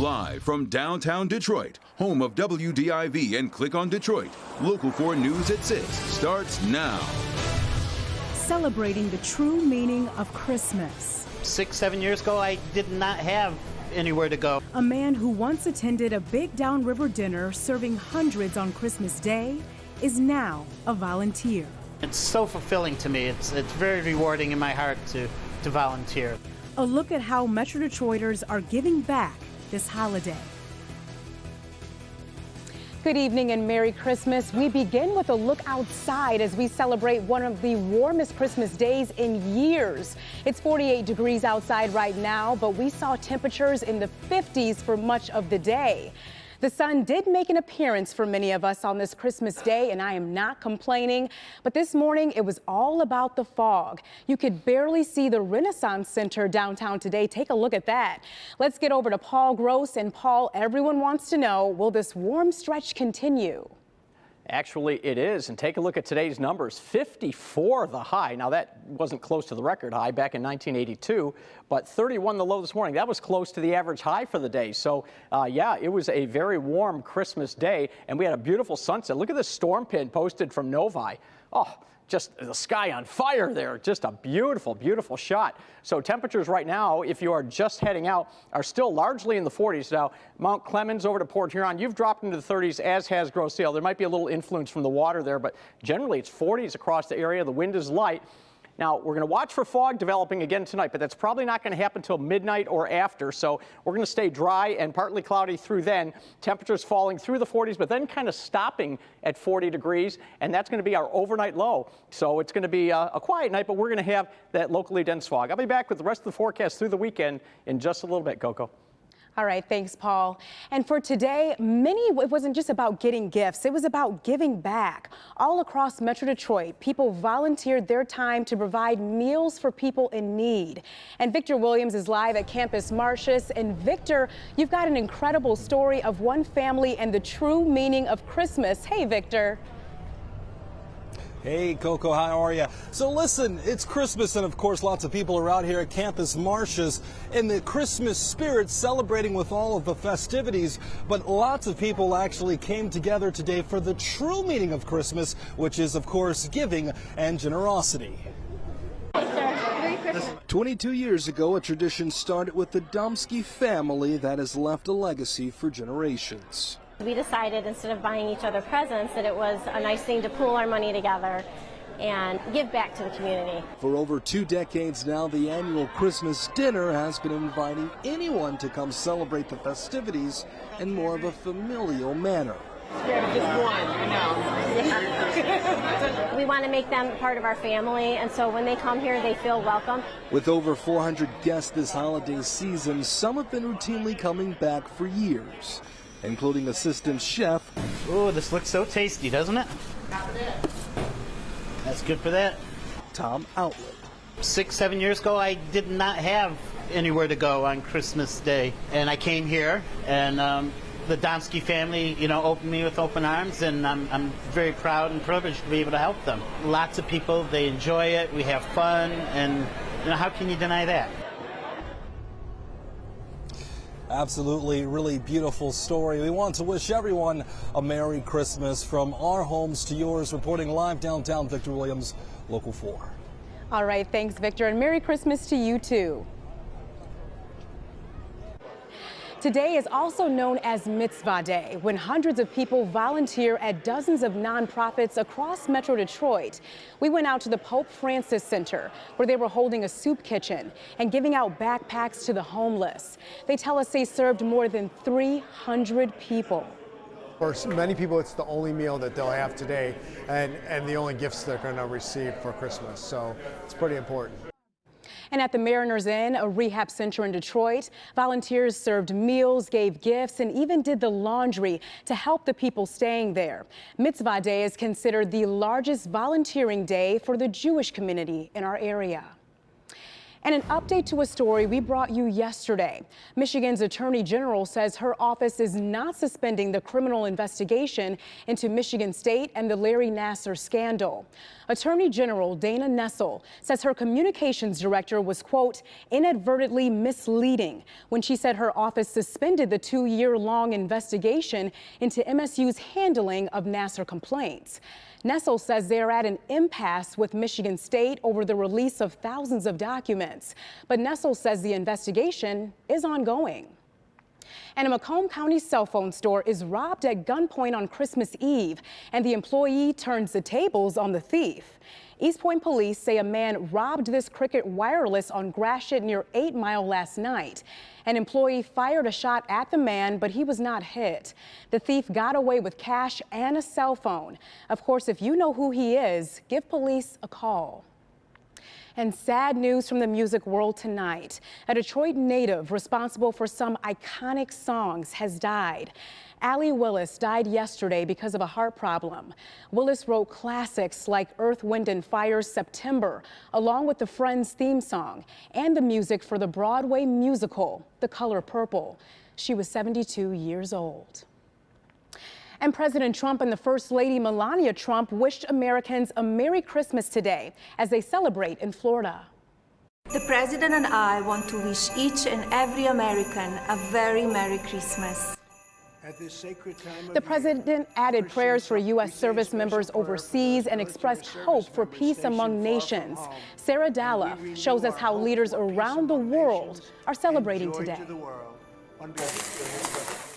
Live from downtown Detroit, home of WDIV and Click on Detroit, Local 4 News at 6 starts now. Celebrating the true meaning of Christmas. 6-7 years ago, I did not have anywhere to go. A man who once attended a big downriver dinner serving hundreds on Christmas Day is now a volunteer. It's so fulfilling to me. It's very rewarding in my heart to volunteer. A look at how Metro Detroiters are giving back this holiday. Good evening and Merry Christmas. We begin with a look outside as we celebrate one of the warmest Christmas days in years. It's 48 degrees outside right now, but we saw temperatures in the 50s for much of the day. The sun did make an appearance for many of us on this Christmas day, and I am not complaining. But this morning, it was all about the fog. You could barely see the Renaissance Center downtown today. Take a look at that. Let's get over to Paul Gross. And Paul, everyone wants to know, will this warm stretch continue? Actually, it is. And take a look at today's numbers. 54 the high. Now, that wasn't close to the record high back in 1982, but 31 the low this morning. That was close to the average high for the day. So, yeah, it was a very warm Christmas day, and we had a beautiful sunset. Look at this storm pin posted from Novi. Oh, just the sky on fire there. Just a beautiful, beautiful shot. So temperatures right now, if you are just heading out, are still largely in the 40s. Now, Mount Clemens over to Port Huron, you've dropped into the 30s, as has Grosse Ile. There might be a little influence from the water there, but generally it's 40s across the area. The wind is light. Now, we're going to watch for fog developing again tonight, but that's probably not going to happen until midnight or after. So we're going to stay dry and partly cloudy through then. Temperatures falling through the 40s, but then kind of stopping at 40 degrees. And that's going to be our overnight low. So it's going to be a quiet night, but we're going to have that locally dense fog. I'll be back with the rest of the forecast through the weekend in just a little bit, Coco. All right, thanks, Paul. And for today, it wasn't just about getting gifts, it was about giving back. All across Metro Detroit, people volunteered their time to provide meals for people in need. And Victor Williams is live at Campus Martius. And Victor, you've got an incredible story of one family and the true meaning of Christmas. Hey, Victor. Hey, Coco, how are you? So listen, it's Christmas, and of course lots of people are out here at Campus Martius in the Christmas spirit, celebrating with all of the festivities. But lots of people actually came together today for the true meaning of Christmas, which is, of course, giving and generosity. 22 years ago, a tradition started with the Domsky family that has left a legacy for generations. We decided, instead of buying each other presents, that it was a nice thing to pool our money together and give back to the community. For over 2 decades now, the annual Christmas dinner has been inviting anyone to come celebrate the festivities in more of a familial manner. We want to make them part of our family, and so when they come here, they feel welcome. With over 400 guests this holiday season, some have been routinely coming back for years, including assistant chef. Oh, this looks so tasty, doesn't it? That's good for that. Tom Outlet. 6-7 years ago, I did not have anywhere to go on Christmas Day, and I came here, and the Domsky family, opened me with open arms, and I'm very proud and privileged to be able to help them. Lots of people, they enjoy it, we have fun, and how can you deny that? Absolutely, really beautiful story. We want to wish everyone a Merry Christmas from our homes to yours. Reporting live downtown, Victor Williams, Local 4. All right, thanks, Victor, and Merry Christmas to you too. Today is also known as Mitzvah Day, when hundreds of people volunteer at dozens of nonprofits across Metro Detroit. We went out to the Pope Francis Center, where they were holding a soup kitchen and giving out backpacks to the homeless. They tell us they served more than 300 people. For many people, it's the only meal that they'll have today and the only gifts they're going to receive for Christmas. So it's pretty important. And at the Mariners Inn, a rehab center in Detroit, volunteers served meals, gave gifts, and even did the laundry to help the people staying there. Mitzvah Day is considered the largest volunteering day for the Jewish community in our area. And an update to a story we brought you yesterday. Michigan's Attorney General says her office is not suspending the criminal investigation into Michigan State and the Larry Nassar scandal. Attorney General Dana Nessel says her communications director was, quote, inadvertently misleading when she said her office suspended the 2-year-long investigation into MSU's handling of Nassar complaints. Nessel says they're at an impasse with Michigan State over the release of thousands of documents. But Nessel says the investigation is ongoing. And a Macomb County cell phone store is robbed at gunpoint on Christmas Eve, and the employee turns the tables on the thief. East Point police say a man robbed this Cricket Wireless on Gratiot near 8 Mile last night. An employee fired a shot at the man, but he was not hit. The thief got away with cash and a cell phone. Of course, if you know who he is, give police a call. And sad news from the music world tonight. A Detroit native responsible for some iconic songs has died. Allie Willis died yesterday because of a heart problem. Willis wrote classics like Earth, Wind and Fire's September, along with the Friends theme song and the music for the Broadway musical, The Color Purple. She was 72 years old. And President Trump and the First Lady Melania Trump wished Americans a Merry Christmas today as they celebrate in Florida. The President and I want to wish each and every American a very Merry Christmas. The president added prayers for U.S. service members overseas and expressed hope for peace among nations. Sarah Dalloff shows us how leaders around the world are celebrating today.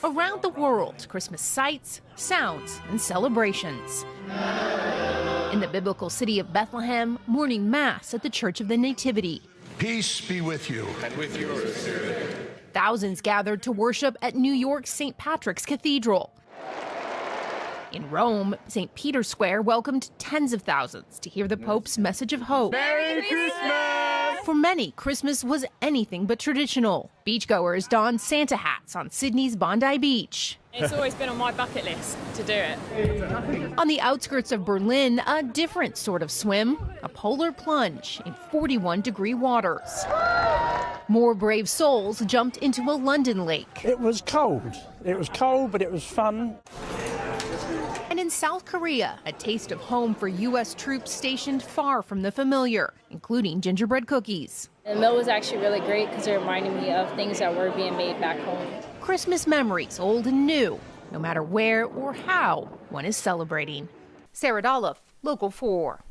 Around the world, Christmas sights, sounds, and celebrations. In the biblical city of Bethlehem, morning mass at the Church of the Nativity. Peace be with you. And with yours. Thousands gathered to worship at New York's St. Patrick's Cathedral. In Rome, St. Peter's Square welcomed tens of thousands to hear the Pope's message of hope. Merry Christmas! For many, Christmas was anything but traditional. Beachgoers donned Santa hats on Sydney's Bondi Beach. It's always been on my bucket list to do it. On the outskirts of Berlin, a different sort of swim, a polar plunge in 41-degree waters. More brave souls jumped into a London lake. It was cold. It was cold, but it was fun. And in South Korea, a taste of home for U.S. troops stationed far from the familiar, including gingerbread cookies. The meal was actually really great because it reminded me of things that were being made back home. Christmas memories, old and new, no matter where or how one is celebrating. Sarah Dalloff, Local 4.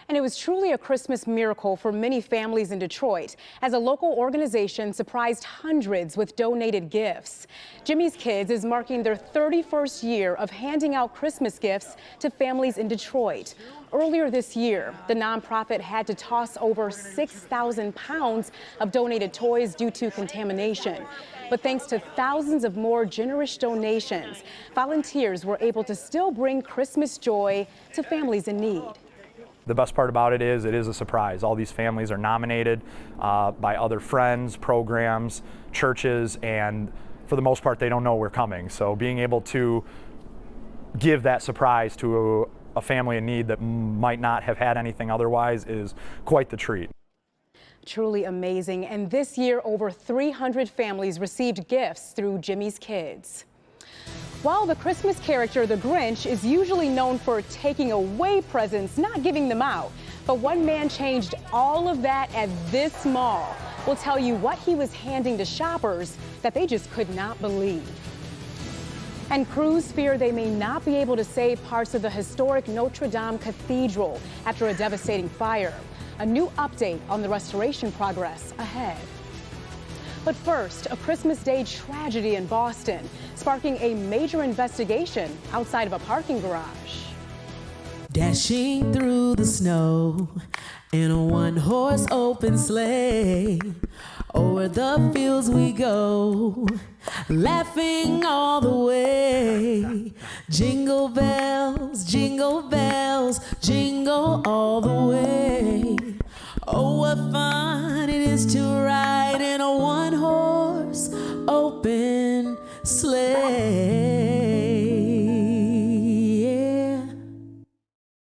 And it was truly a Christmas miracle for many families in Detroit as a local organization surprised hundreds with donated gifts. Jimmy's Kids is marking their 31st year of handing out Christmas gifts to families in Detroit. Earlier this year, the nonprofit had to toss over 6,000 pounds of donated toys due to contamination. But thanks to thousands of more generous donations, volunteers were able to still bring Christmas joy to families in need. The best part about it is a surprise. All these families are nominated by other friends, programs, churches, and for the most part, they don't know we're coming. So being able to give that surprise to a family in need that might not have had anything otherwise is quite the treat. Truly amazing. And this year, over 300 families received gifts through Jimmy's Kids. While the Christmas character, the Grinch, is usually known for taking away presents, not giving them out. But one man changed all of that at this mall. We'll tell you what he was handing to shoppers that they just could not believe. And crews fear they may not be able to save parts of the historic Notre Dame Cathedral after a devastating fire. A new update on the restoration progress ahead. But first, a Christmas Day tragedy in Boston, sparking a major investigation outside of a parking garage. Dashing through the snow in a one-horse open sleigh, over the fields we go, laughing all the way. Jingle bells, jingle all the way. Oh, what fun it is to ride